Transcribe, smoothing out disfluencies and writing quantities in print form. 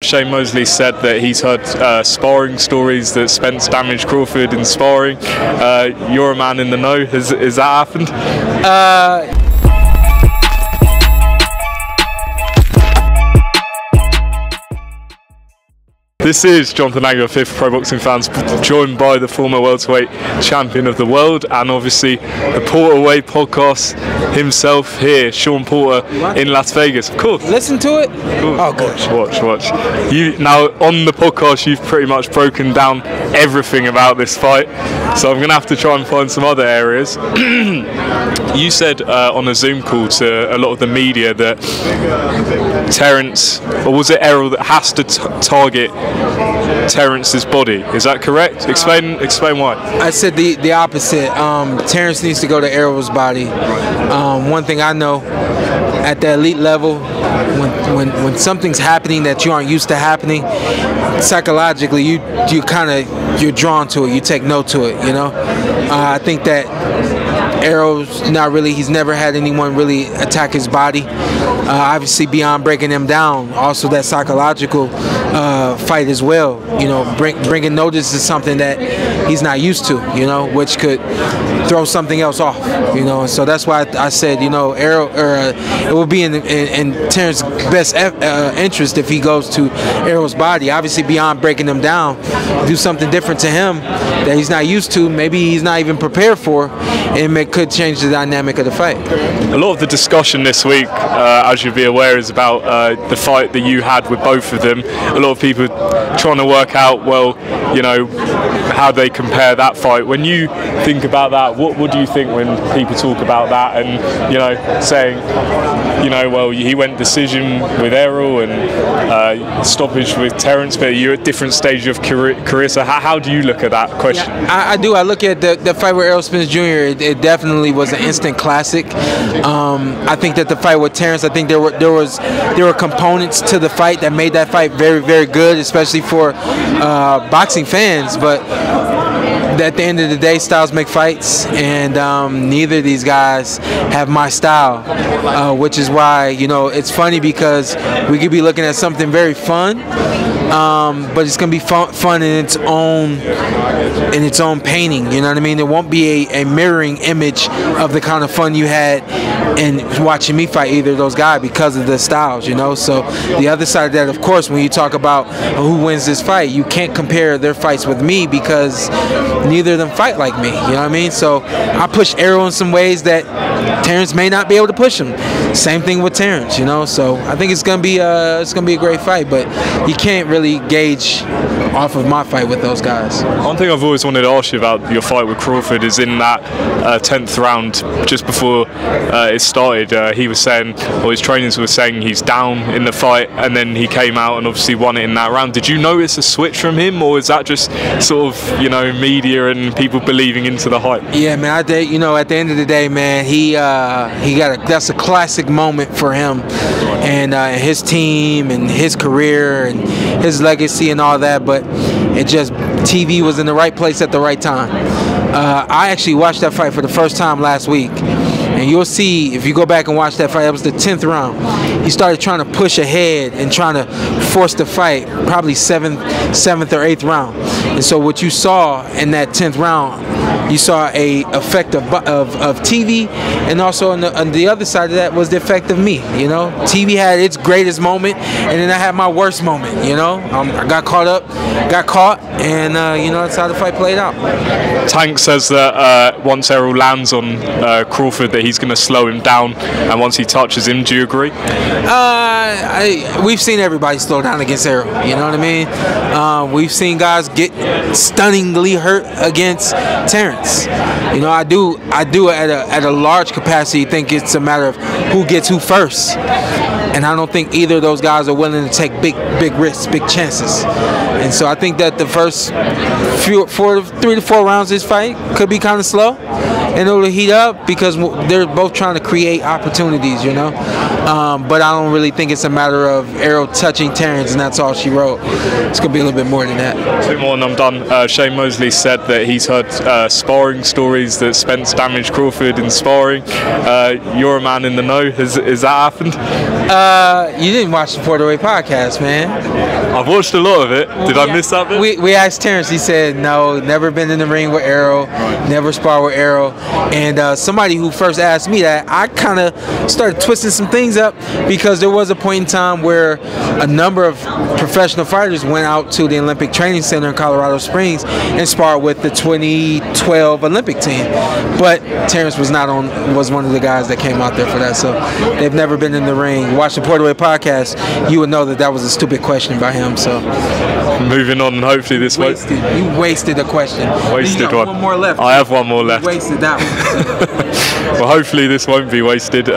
Shane Mosley said that he's heard sparring stories that Spence damaged Crawford in sparring. You're a man in the know. Has that happened? This is Jonathan Agger, Fifth Pro Boxing Fans, joined by the former welterweight champion of the world and obviously the Porter Way podcast himself here, Shawn Porter in Las Vegas. Of course. Listen to it? Oh, good. Watch. Now, on the podcast, you've pretty much broken down everything about this fight, so I'm going to have to try and find some other areas. You said on a Zoom call to a lot of the media that Terence, or was it Errol, that has to target Terence's body. Is that correct? Explain why. I said the opposite. Terence needs to go to Errol's body. One thing I know, at the elite level, when something's happening that you aren't used to happening, psychologically you're drawn to it. You take note to it. You know, I think that Errol's not really. He's never had anyone really attack his body. Obviously, beyond breaking them down, also that psychological fight as well. You know, bringing notice is something that he's not used to. You know, which could throw something else off. You know, and so that's why I said, you know, Errol, it would be in Terence's best interest if he goes to Errol's body. Obviously, beyond breaking them down, do something different to him that he's not used to. Maybe he's not even prepared for, and it could change the dynamic of the fight. A lot of the discussion this week, as you'll be aware, is about the fight that you had with both of them. A lot of people trying to work out, well, you know, how they compare that fight. When you think about that, what do you think when people talk about that and, you know, saying, you know, well, he went decision with Errol and stoppage with Terence, but you're at different stages of career. So how do you look at that question? Yeah, I do. I look at the fight with Errol Spence Jr. It definitely was an instant classic. I think that the fight with Terence, I think there were components to the fight that made that fight very, very good, especially for boxing fans. But at the end of the day, styles make fights, and neither of these guys have my style, which is why, you know, it's funny because we could be looking at something very fun, but it's gonna be fun in its own painting. You know what I mean? It won't be a mirroring image of the kind of fun you had in watching me fight either of those guys because of the styles. You know, so the other side of that, of course, when you talk about who wins this fight, you can't compare their fights with me because neither of them fight like me. You know what I mean? So I push Errol in some ways that Terence may not be able to push him. Same thing with Terence, you know. So I think it's gonna be a great fight, but you can't really gauge off of my fight with those guys. One thing I've always wanted to ask you about your fight with Crawford is in that 10th round, just before it started, he was saying, or his trainers were saying, he's down in the fight, and then he came out and obviously won it in that round. Did you notice a switch from him, or is that just sort of, you know, media and people believing into the hype? Yeah, man. I think, you know, at the end of the day, man, that's a classic moment for him and his team and his career and his legacy and all that. But it just, TV was in the right place at the right time. I actually watched that fight for the first time last week. And you'll see, if you go back and watch that fight, that was the 10th round. He started trying to push ahead and trying to force the fight, probably 7th or 8th round. And so what you saw in that 10th round, you saw a effect of TV, and also on the other side of that was the effect of me. You know, TV had its greatest moment, and then I had my worst moment. You know, I got caught, and you know, that's how the fight played out. Tank says that once Errol lands on Crawford, that he's going to slow him down, and once he touches him, do you agree? We've seen everybody slow down against Errol. You know what I mean? We've seen guys get stunningly hurt against Terence. You know, I do at a large capacity think it's a matter of who gets who first. And I don't think either of those guys are willing to take big risks, big chances. And so I think that the first 3 to 4 rounds of this fight could be kind of slow, and it'll heat up because they're both trying to create opportunities, you know. but I don't really think it's a matter of Errol touching Terence and that's all she wrote. It's going to be a little bit more than that. 2 more and I'm done. Shane Mosley said that he's heard sparring stories that Spence damaged Crawford in sparring. You're a man in the know. Has that happened? You didn't watch the Welterweight podcast, man. I've watched a lot of it. Did I miss that bit? We asked Terence. He said no, never been in the ring with Errol, never sparred with Errol. And somebody who first asked me that, I kind of started twisting some things up because there was a point in time where a number of professional fighters went out to the Olympic Training Center in Colorado Springs and sparred with the 2012 Olympic team. But Terence was one of the guys that came out there for that. So they've never been in the ring. Watch the Welterweight podcast, you would know that was a stupid question by him. So moving on, and hopefully this won't. You wasted a question. Wasted one. One more left. I have one more left. You wasted that one. Well, hopefully this won't be wasted.